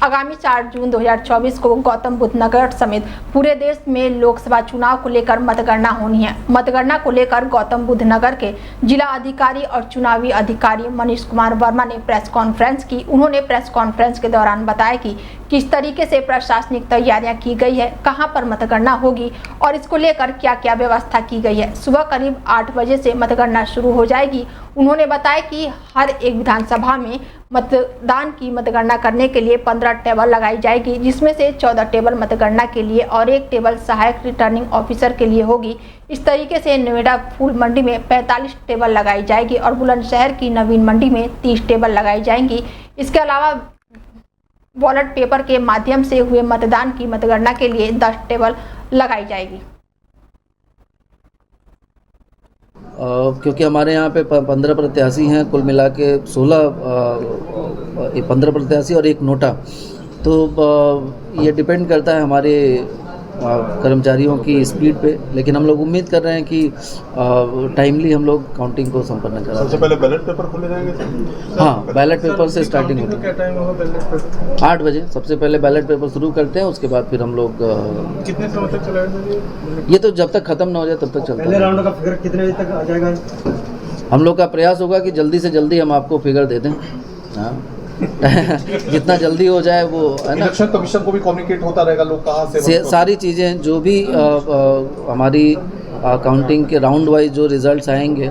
आगामी 4 जून 2024 को गौतम बुद्ध नगर समेत पूरे देश में लोकसभा चुनाव को लेकर मतगणना होनी है। मतगणना को लेकर गौतम बुद्ध नगर के जिला अधिकारी और चुनावी अधिकारी मनीष कुमार वर्मा ने प्रेस कॉन्फ्रेंस की। उन्होंने प्रेस कॉन्फ्रेंस के दौरान बताया कि किस तरीके से प्रशासनिक तैयारियां की गई है, कहां पर मतगणना होगी और इसको लेकर क्या क्या व्यवस्था की गई है। सुबह करीब 8 बजे से मतगणना शुरू हो जाएगी। उन्होंने बताया कि हर एक विधानसभा में मतदान की मतगणना करने के लिए 15 टेबल लगाई जाएगी, जिसमें से 14 टेबल मतगणना के लिए और 1 टेबल सहायक रिटर्निंग ऑफिसर के लिए होगी। इस तरीके से नोएडा फूल मंडी में 45 टेबल लगाई जाएगी और बुलंदशहर की नवीन मंडी में 30 टेबल लगाई जाएंगी। इसके अलावा बैलेट पेपर के माध्यम से हुए मतदान की मतगणना के लिए 10 टेबल लगाई जाएगी। क्योंकि हमारे यहाँ पे 15 प्रत्याशी हैं, कुल मिला के 15 प्रत्याशी और 1 नोटा। तो ये डिपेंड करता है हमारे कर्मचारियों की स्पीड पे, लेकिन हम लोग उम्मीद कर रहे हैं कि टाइमली हम लोग काउंटिंग को संपन्न करा। सबसे पहले बैलेट पेपर खोले जाएंगे? हाँ, बैलेट पेपर से स्टार्टिंग होती है। क्या टाइम होगा बैलेट पेपर? 8 बजे सबसे पहले बैलेट पेपर शुरू करते हैं, उसके बाद फिर हम लोग कितने समय तक चलाएंगे ये तो जब तक ख़त्म ना हो जाए तब तक चलता है। पहले राउंड का फिगर कितने बजे तक आ जाएगा? हम लोग का प्रयास होगा कि जल्दी से जल्दी हम आपको फिगर दे दें। हाँ जितना जल्दी हो जाए वो है ना। इलेक्शन कमीशन को भी कम्युनिकेट होता रहेगा, लोग कहाँ से सारी चीज़ें जो भी हमारी काउंटिंग के राउंड वाइज जो रिजल्ट्स आएंगे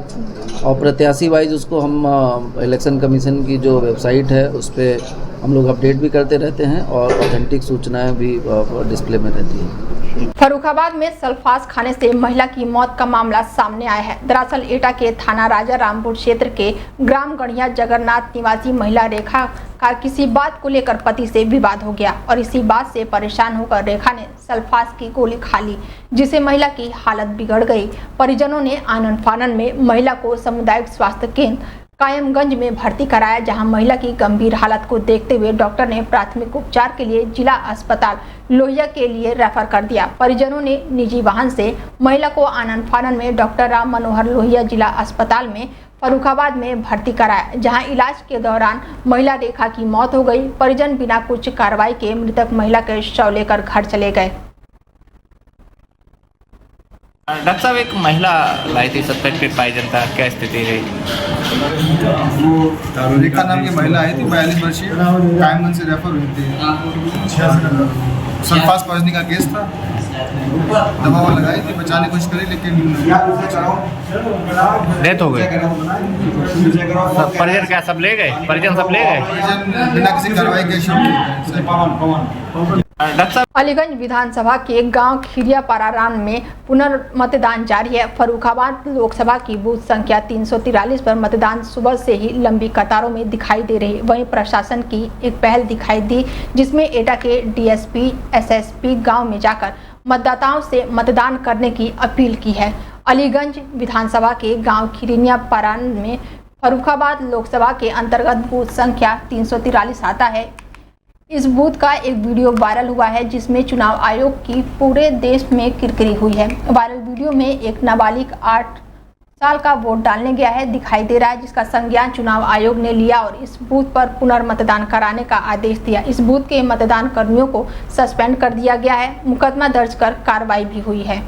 और प्रत्याशी वाइज उसको हम इलेक्शन कमीशन की जो वेबसाइट है उस पर हम लोग अपडेट भी करते रहते हैं और ऑथेंटिक सूचनाएं भी डिस्प्ले में रहती हैं। फर्रुखाबाद में सल्फास खाने से महिला की मौत का मामला सामने आया है। दरअसल एटा के थाना राजा रामपुर क्षेत्र के ग्राम गढ़िया जगन्नाथ निवासी महिला रेखा का किसी बात को लेकर पति से विवाद हो गया और इसी बात से परेशान होकर रेखा ने सल्फास की गोली खा ली, जिससे महिला की हालत बिगड़ गई। परिजनों ने आनन फानन में महिला को सामुदायिक स्वास्थ्य केंद्र कायमगंज में भर्ती कराया, जहां महिला की गंभीर हालत को देखते हुए डॉक्टर ने प्राथमिक उपचार के लिए जिला अस्पताल लोहिया के लिए रेफर कर दिया। परिजनों ने निजी वाहन से महिला को आनन फानन में डॉक्टर राम मनोहर लोहिया जिला अस्पताल में फर्रुखाबाद में भर्ती कराया, जहां इलाज के दौरान महिला रेखा की मौत हो गई। परिजन बिना कुछ कार्रवाई के मृतक महिला के शव लेकर घर चले गए। डॉक्टर साहब, एक महिला लाई थी सस्पेक्टेड पॉइजन था, क्या स्थिति रही? रेखा नाम की महिला आई थी, 42 वर्षीय, कायमगंज से रेफर हुई थी। सल्फास पॉइजनिंग का केस था। दवा लगाई थी, बचाने की कोशिश करी लेकिन डेथ हो गई। परिजन क्या सब ले गए? परिजन सब ले गए? परिजन बिना किसी कार्रवाई के अलीगंज विधानसभा के गांव खिरियापारारान में पुनर्मतदान जारी है। फर्रुखाबाद लोकसभा की बूथ संख्या 343 पर मतदान सुबह से ही लंबी कतारों में दिखाई दे रही। वहीं प्रशासन की एक पहल दिखाई दी, जिसमें एटा के डीएसपी एसएसपी गांव में जाकर मतदाताओं से मतदान करने की अपील की है। अलीगंज विधानसभा के गांव खिरियापारारान में फर्रुखाबाद लोकसभा के अंतर्गत बूथ संख्या 343 आता है। इस बूथ का एक वीडियो वायरल हुआ है, जिसमें चुनाव आयोग की पूरे देश में किरकिरी हुई है। वायरल वीडियो में एक नाबालिग 8 साल का वोट डालने गया है दिखाई दे रहा है, जिसका संज्ञान चुनाव आयोग ने लिया और इस बूथ पर पुनर्मतदान कराने का आदेश दिया। इस बूथ के मतदान कर्मियों को सस्पेंड कर दिया गया है। मुकदमा दर्ज कर कार्रवाई भी हुई है।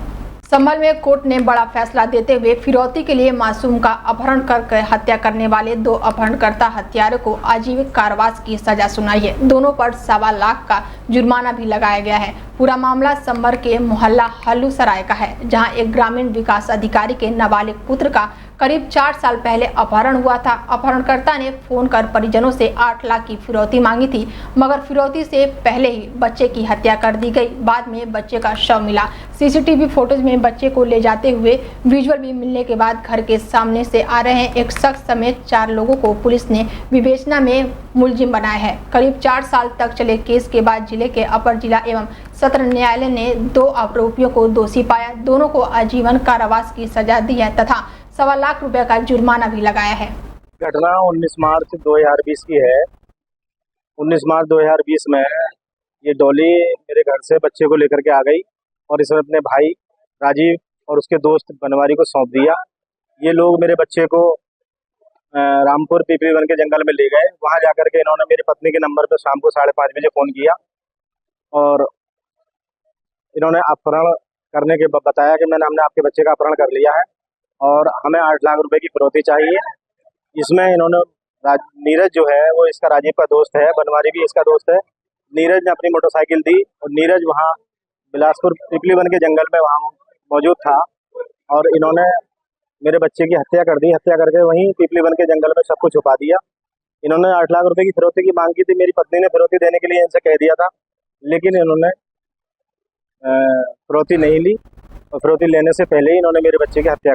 संभल में कोर्ट ने बड़ा फैसला देते हुए फिरौती के लिए मासूम का अपहरण करके हत्या करने वाले 2 अपहरणकर्ता हत्यारों को आजीवन कारावास की सजा सुनाई है। दोनों पर 1.25 लाख का जुर्माना भी लगाया गया है। पूरा मामला संभल के मोहल्ला हल्लूसराय का है, जहां एक ग्रामीण विकास अधिकारी के नाबालिग पुत्र का करीब 4 साल पहले अपहरण हुआ था। अपहरणकर्ता ने फोन कर परिजनों से 8 लाख की फिरौती मांगी थी, मगर फिरौती से पहले ही बच्चे की हत्या कर दी गई। बाद में बच्चे का शव मिला। सीसीटीवी फुटेज में बच्चे को ले जाते हुए विजुअल भी मिलने के बाद घर के सामने से आ रहे हैं एक शख्स समेत 4 लोगों को पुलिस ने विवेचना में मुलजिम बनाया है। करीब 4 साल तक चले केस के बाद जिले के अपर जिला एवं सत्र न्यायालय ने 2 आरोपियों को दोषी पाया। दोनों को आजीवन कारावास की सजा दी है तथा 1.25 लाख रुपए का जुर्माना भी लगाया है। घटना 19 मार्च 2020 की है। 19 मार्च 2020 में ये डॉली मेरे घर से बच्चे को लेकर के आ गई और इसने अपने भाई राजीव और उसके दोस्त बनवारी को सौंप दिया। ये लोग मेरे बच्चे को रामपुर पीपली वन के जंगल में ले गए। वहाँ जाकर के इन्होंने मेरी पत्नी के नंबर पर शाम को 5:30 बजे फ़ोन किया और इन्होंने अपहरण करने के बताया कि मैंने हमने आपके बच्चे का अपहरण कर लिया है और हमें 8 लाख रुपए की फिरौती चाहिए। इसमें इन्होंने नीरज जो है वो इसका राजीव का दोस्त है, बनवारी भी इसका दोस्त है। नीरज ने अपनी मोटरसाइकिल दी और नीरज वहाँ बिलासपुर पीपली वन के जंगल में वहाँ मौजूद था और इन्होंने मेरे बच्चे की हत्या कर दी। हत्या करके वहीं पीपली वन के जंगल में सब कुछ छुपा दिया। इन्होंने 8 लाख रुपए की फिरौती की मांग की थी। मेरी पत्नी ने फिरौती देने के लिए इनसे कह दिया था, लेकिन इन्होंने फिरौती नहीं ली और फिरौती लेने से पहले ही इन्होंने मेरे बच्चे की हत्या